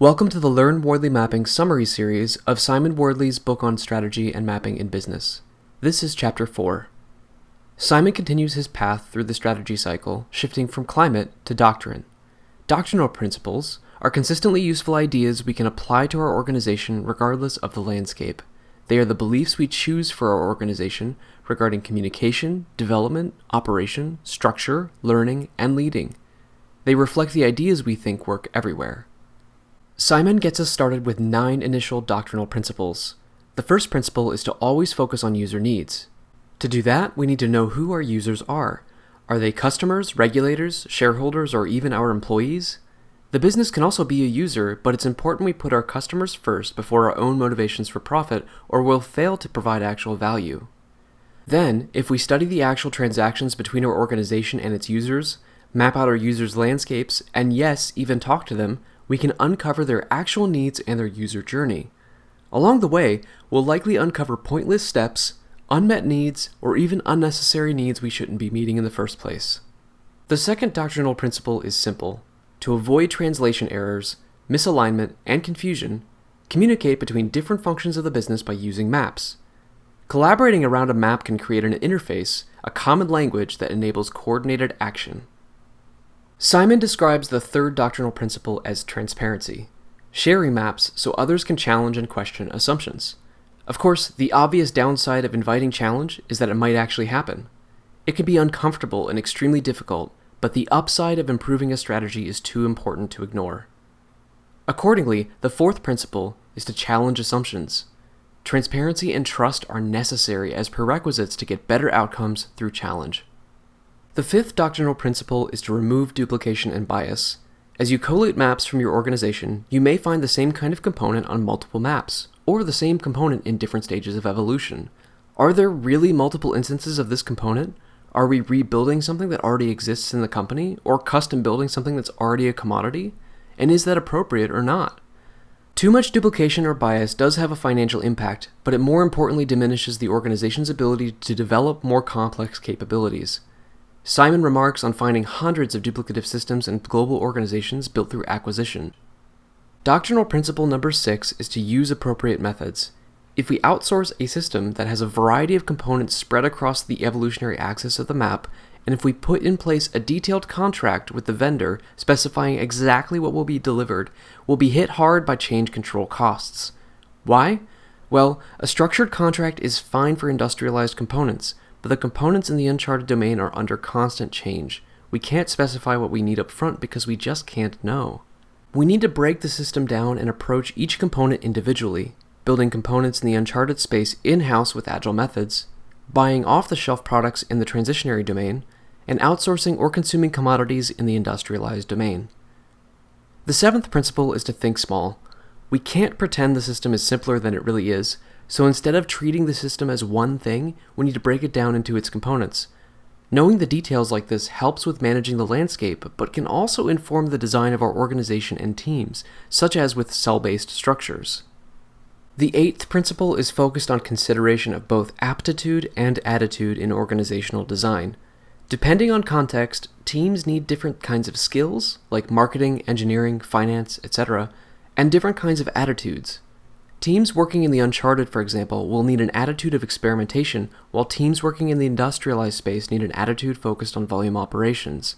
Welcome to the Learn Wardley Mapping summary series of Simon Wardley's book on strategy and mapping in business. This is Chapter 4. Simon continues his path through the strategy cycle, shifting from climate to doctrine. Doctrinal principles are consistently useful ideas we can apply to our organization regardless of the landscape. They are the beliefs we choose for our organization regarding communication, development, operation, structure, learning, and leading. They reflect the ideas we think work everywhere. Simon gets us started with 9 initial doctrinal principles. The first principle is to always focus on user needs. To do that, we need to know who our users are. Are they customers, regulators, shareholders, or even our employees? The business can also be a user, but it's important we put our customers first before our own motivations for profit, or we'll fail to provide actual value. Then, if we study the actual transactions between our organization and its users, map out our users' landscapes, and yes, even talk to them, we can uncover their actual needs and their user journey. Along the way, we'll likely uncover pointless steps, unmet needs, or even unnecessary needs we shouldn't be meeting in the first place. The second doctrinal principle is simple. To avoid translation errors, misalignment, and confusion, communicate between different functions of the business by using maps. Collaborating around a map can create an interface, a common language that enables coordinated action. Simon describes the third doctrinal principle as transparency, sharing maps so others can challenge and question assumptions. Of course, the obvious downside of inviting challenge is that it might actually happen. It can be uncomfortable and extremely difficult, but the upside of improving a strategy is too important to ignore. Accordingly, the fourth principle is to challenge assumptions. Transparency and trust are necessary as prerequisites to get better outcomes through challenge. The fifth doctrinal principle is to remove duplication and bias. As you collate maps from your organization, you may find the same kind of component on multiple maps, or the same component in different stages of evolution. Are there really multiple instances of this component? Are we rebuilding something that already exists in the company, or custom building something that's already a commodity? And is that appropriate or not? Too much duplication or bias does have a financial impact, but it more importantly diminishes the organization's ability to develop more complex capabilities. Simon remarks on finding hundreds of duplicative systems in global organizations built through acquisition. Doctrinal principle number 6 is to use appropriate methods. If we outsource a system that has a variety of components spread across the evolutionary axis of the map, and if we put in place a detailed contract with the vendor specifying exactly what will be delivered, we'll be hit hard by change control costs. Why? Well, a structured contract is fine for industrialized components, but the components in the uncharted domain are under constant change. We can't specify what we need up front because we just can't know. We need to break the system down and approach each component individually, building components in the uncharted space in-house with agile methods, buying off-the-shelf products in the transitionary domain, and outsourcing or consuming commodities in the industrialized domain. The seventh principle is to think small. We can't pretend the system is simpler than it really is, so instead of treating the system as one thing, we need to break it down into its components. Knowing the details like this helps with managing the landscape, but can also inform the design of our organization and teams, such as with cell-based structures. The eighth principle is focused on consideration of both aptitude and attitude in organizational design. Depending on context, teams need different kinds of skills, like marketing, engineering, finance, etc., and different kinds of attitudes. Teams working in the uncharted, for example, will need an attitude of experimentation, while teams working in the industrialized space need an attitude focused on volume operations.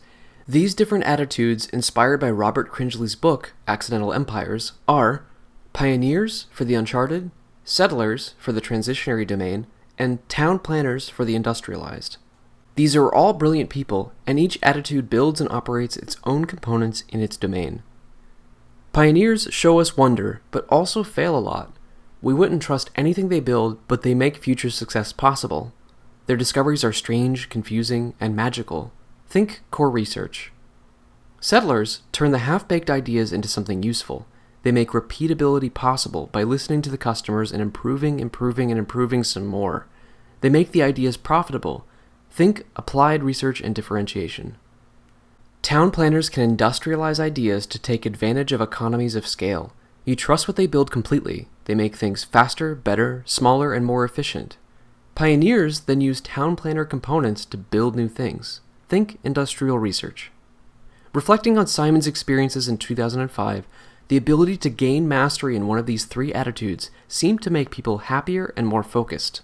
These different attitudes, inspired by Robert Cringely's book, Accidental Empires, are pioneers for the uncharted, settlers for the transitionary domain, and town planners for the industrialized. These are all brilliant people, and each attitude builds and operates its own components in its domain. Pioneers show us wonder, but also fail a lot. We wouldn't trust anything they build, but they make future success possible. Their discoveries are strange, confusing, and magical. Think core research. Settlers turn the half-baked ideas into something useful. They make repeatability possible by listening to the customers and improving some more. They make the ideas profitable. Think applied research and differentiation. Town planners can industrialize ideas to take advantage of economies of scale. You trust what they build completely. They make things faster, better, smaller, and more efficient. Pioneers then use town planner components to build new things. Think industrial research. Reflecting on Simon's experiences in 2005, The ability to gain mastery in one of these three attitudes seemed to make people happier and more focused.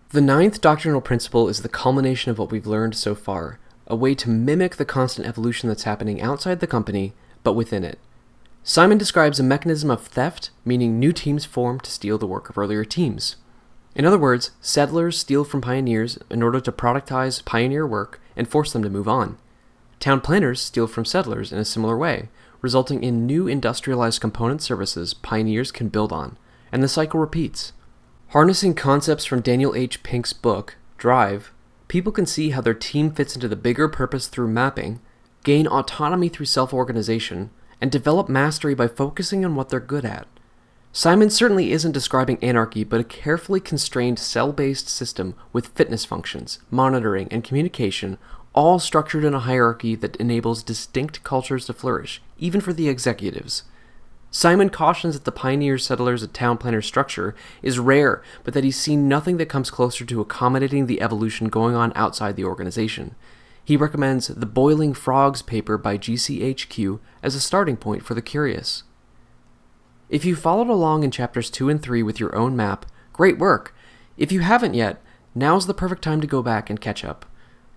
The ninth doctrinal principle is the culmination of what we've learned so far, a way to mimic the constant evolution that's happening outside the company, but within it. Simon describes a mechanism of theft, meaning new teams form to steal the work of earlier teams. In other words, settlers steal from pioneers in order to productize pioneer work and force them to move on. Town planners steal from settlers in a similar way, resulting in new industrialized component services pioneers can build on, and the cycle repeats. Harnessing concepts from Daniel H. Pink's book, Drive, people can see how their team fits into the bigger purpose through mapping, gain autonomy through self-organization, and develop mastery by focusing on what they're good at. Simon certainly isn't describing anarchy, but a carefully constrained cell-based system with fitness functions, monitoring, and communication, all structured in a hierarchy that enables distinct cultures to flourish, even for the executives. Simon cautions that the pioneer settlers and town planner structure is rare, but that he's seen nothing that comes closer to accommodating the evolution going on outside the organization. He recommends the Boiling Frogs paper by GCHQ as a starting point for the curious. If you followed along in chapters 2 and 3 with your own map, great work! If you haven't yet, now's the perfect time to go back and catch up.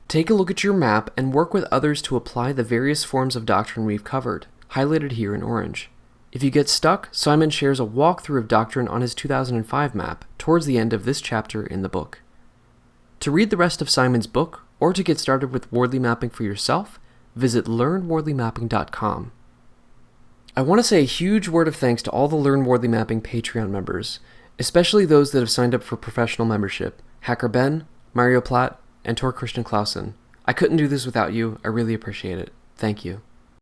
Take a look at your map and work with others to apply the various forms of doctrine we've covered, highlighted here in orange. If you get stuck, Simon shares a walkthrough of Doctrine on his 2005 map towards the end of this chapter in the book. To read the rest of Simon's book, or to get started with Wardley mapping for yourself, visit learnwardleymapping.com. I want to say a huge word of thanks to all the Learn Wardley Mapping Patreon members, especially those that have signed up for professional membership: Hacker Ben, Mario Platt, and Tor Christian Clausen. I couldn't do this without you. I really appreciate it. Thank you.